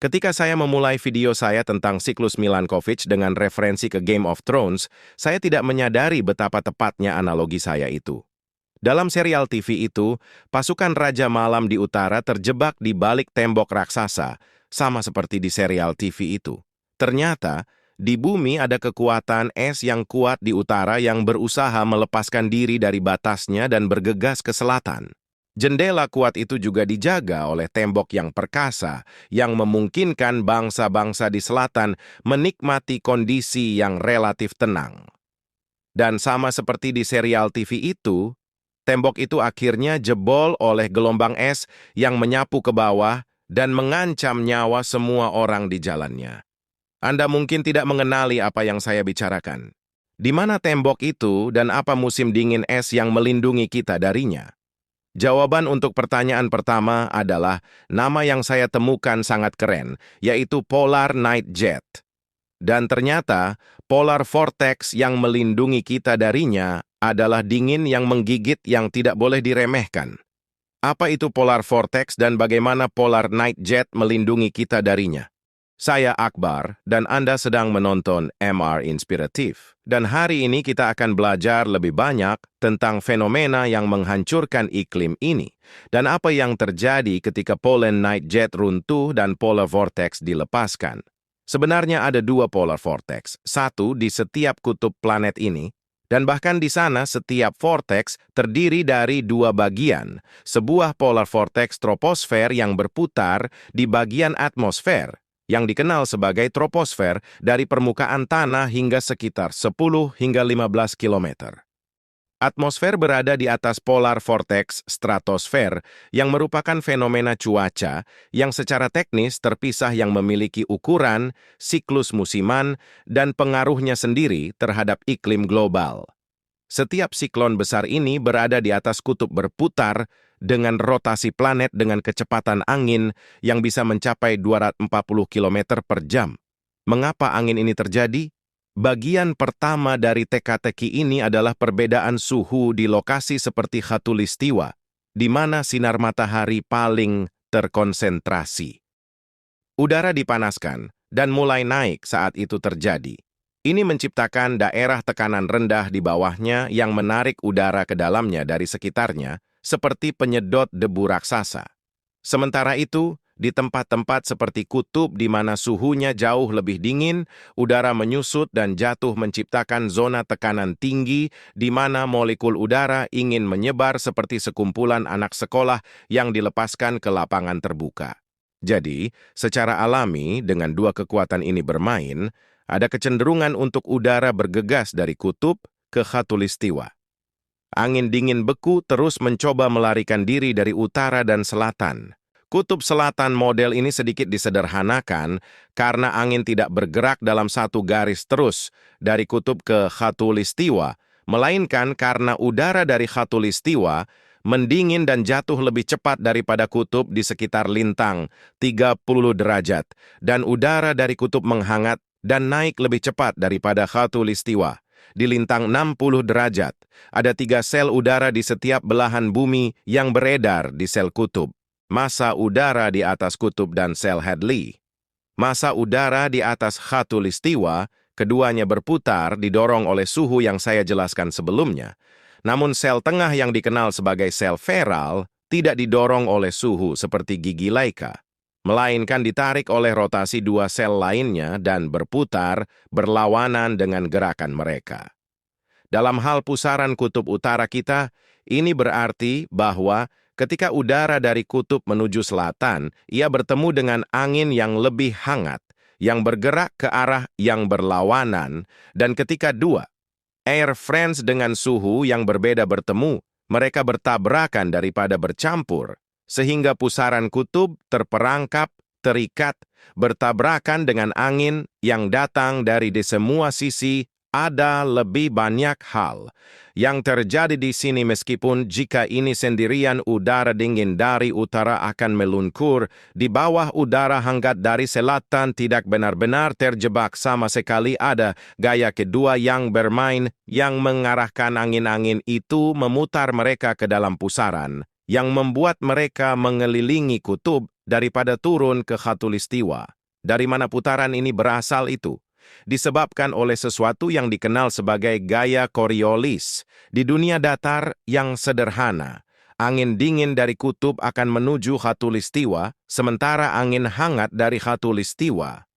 Ketika saya memulai video saya tentang siklus Milankovic dengan referensi ke Game of Thrones, saya tidak menyadari betapa tepatnya analogi saya itu. Dalam serial TV itu, pasukan Raja Malam di utara terjebak di balik tembok raksasa, sama seperti di serial TV itu. Ternyata, di bumi ada kekuatan es yang kuat di utara yang berusaha melepaskan diri dari batasnya dan bergegas ke selatan. Jendela kuat itu juga dijaga oleh tembok yang perkasa, yang memungkinkan bangsa-bangsa di selatan menikmati kondisi yang relatif tenang. Dan sama seperti di serial TV itu, tembok itu akhirnya jebol oleh gelombang es yang menyapu ke bawah dan mengancam nyawa semua orang di jalannya. Anda mungkin tidak mengenali apa yang saya bicarakan. Di mana tembok itu dan apa musim dingin es yang melindungi kita darinya? Jawaban untuk pertanyaan pertama adalah nama yang saya temukan sangat keren, yaitu Polar Night Jet. Dan ternyata, Polar Vortex yang melindungi kita darinya adalah dingin yang menggigit yang tidak boleh diremehkan. Apa itu Polar Vortex dan bagaimana Polar Night Jet melindungi kita darinya? Saya Akbar, dan Anda sedang menonton MR Inspiratif. Dan hari ini kita akan belajar lebih banyak tentang fenomena yang menghancurkan iklim ini, dan apa yang terjadi ketika Polar Night Jet runtuh dan Polar Vortex dilepaskan. Sebenarnya ada dua Polar Vortex, satu di setiap kutub planet ini, dan bahkan di sana setiap vortex terdiri dari dua bagian, sebuah Polar Vortex troposfer yang berputar di bagian atmosfer, yang dikenal sebagai troposfer dari permukaan tanah hingga sekitar 10 hingga 15 km. Atmosfer berada di atas polar vortex stratosfer yang merupakan fenomena cuaca yang secara teknis terpisah yang memiliki ukuran, siklus musiman, dan pengaruhnya sendiri terhadap iklim global. Setiap siklon besar ini berada di atas kutub berputar dengan rotasi planet dengan kecepatan angin yang bisa mencapai 240 km per jam. Mengapa angin ini terjadi? Bagian pertama dari teka-teki ini adalah perbedaan suhu di lokasi seperti Khatulistiwa, di mana sinar matahari paling terkonsentrasi. Udara dipanaskan dan mulai naik saat itu terjadi. Ini menciptakan daerah tekanan rendah di bawahnya yang menarik udara ke dalamnya dari sekitarnya, seperti penyedot debu raksasa. Sementara itu, di tempat-tempat seperti kutub di mana suhunya jauh lebih dingin, udara menyusut dan jatuh menciptakan zona tekanan tinggi di mana molekul udara ingin menyebar seperti sekumpulan anak sekolah yang dilepaskan ke lapangan terbuka. Jadi, secara alami, dengan dua kekuatan ini bermain, ada kecenderungan untuk udara bergegas dari kutub ke khatulistiwa. Angin dingin beku terus mencoba melarikan diri dari utara dan selatan. Kutub selatan model ini sedikit disederhanakan karena angin tidak bergerak dalam satu garis terus dari kutub ke khatulistiwa, melainkan karena udara dari khatulistiwa mendingin dan jatuh lebih cepat daripada kutub di sekitar lintang 30 derajat, dan udara dari kutub menghangat dan naik lebih cepat daripada khatulistiwa. Di lintang 60 derajat, ada 3 sel udara di setiap belahan bumi yang beredar di sel kutub. Massa udara di atas kutub dan sel Hadley. Massa udara di atas khatulistiwa, keduanya berputar didorong oleh suhu yang saya jelaskan sebelumnya. Namun sel tengah yang dikenal sebagai sel feral tidak didorong oleh suhu seperti gigi Laika, melainkan ditarik oleh rotasi dua sel lainnya dan berputar berlawanan dengan gerakan mereka. Dalam hal pusaran kutub utara kita, ini berarti bahwa ketika udara dari kutub menuju selatan, ia bertemu dengan angin yang lebih hangat, yang bergerak ke arah yang berlawanan, dan ketika dua air friends dengan suhu yang berbeda bertemu, mereka bertabrakan daripada bercampur, sehingga pusaran kutub terperangkap, terikat, bertabrakan dengan angin yang datang dari di semua sisi. Ada lebih banyak hal yang terjadi di sini meskipun jika ini sendirian udara dingin dari utara akan meluncur di bawah udara hangat dari selatan tidak benar-benar terjebak sama sekali. Ada gaya kedua yang bermain yang mengarahkan angin-angin itu memutar mereka ke dalam pusaran yang membuat mereka mengelilingi kutub daripada turun ke khatulistiwa. Dari mana putaran ini berasal itu? Disebabkan oleh sesuatu yang dikenal sebagai gaya Coriolis. Di dunia datar yang sederhana, angin dingin dari kutub akan menuju khatulistiwa, sementara angin hangat dari khatulistiwa